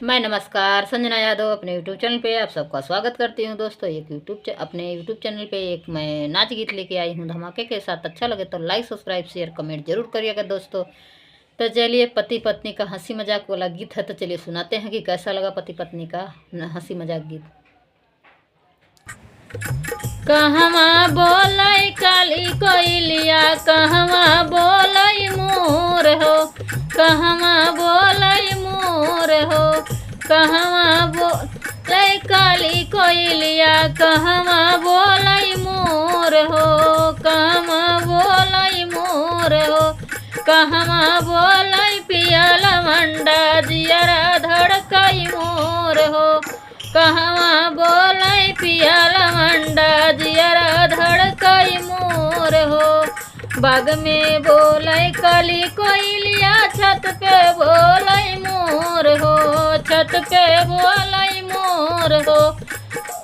मैं नमस्कार संजना यादव अपने यूट्यूब चैनल पे आप सबका स्वागत करती हूँ। दोस्तों अपने यूट्यूब चैनल पे एक मैं नाच गीत लेके आई हूँ धमाके के साथ। अच्छा लगे तो लाइक सब्सक्राइब शेयर कमेंट जरूर करिएगा दोस्तों। तो चलिए, पति पत्नी का हंसी मजाक वाला गीत है, तो चलिए सुनाते हैं कि कैसा लगा पति पत्नी का हंसी मजाक गीत। कहवा बोलै काली कोइलिया, कहवा बोलै मोर हो, कहवा बोलै मोर हो, कहवा बोलै काली कोइलिया, कहवा बोलै मोर हो, कहवा बोलै मोर हो, कहवा बोलै पियल मंडा जियरा धड़कई मोर हो, कहवा बोलै पियल मंडा जियरा धड़कई मोर हो। बाग में बोलै काली कोइलिया, छत पे बोलै मोर हो, छत पे बोलै मोर हो,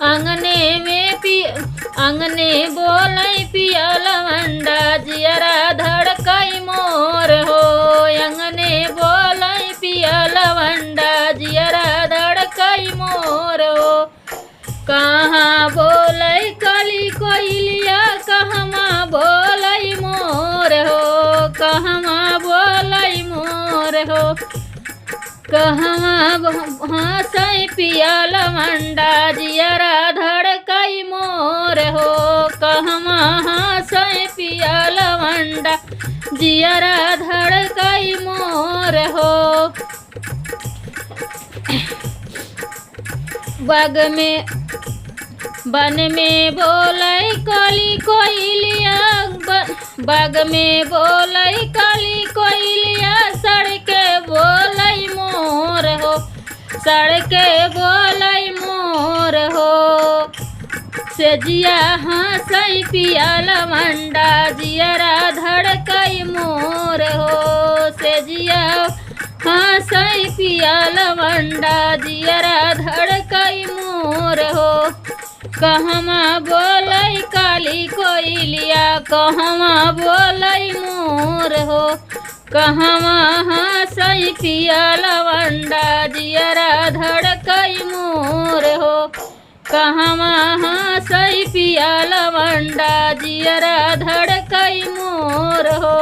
आंगने बोलै पियल मंडा जियरा धड़कई मोर हो, आंगने बोलै पियल मंडा जियरा धड़कई मोर हो। कहाँ बोलै काली कोइलिया, कहवा बोलै मोर हो, कहवा बोलै मोर हो, कहवा हंसै पियल मंडा जियरा धड़कई मोर हो, कहवा हंसै पियल मंडा जियरा धड़कई मोर हो। बन में बोलै काली कोइलिया, बाग में बोलै काली कोइलिया, सड़के बोलै मोर हो, सड़के बोलै मोर हो, सेजिया हंसै पियल मंडा जियरा धड़कई मोर हो, सेजिया हंसै पियल मंडा जियरा धड़कई मोर हो। कहवा बोलै काली कोइलिया, कहवा बोलै मोर हो, कहवा हंसै पियल मंडा जियरा धड़कई मोर हो, कहवा हंसै पियल मंडा जियरा धड़कई मोर हो।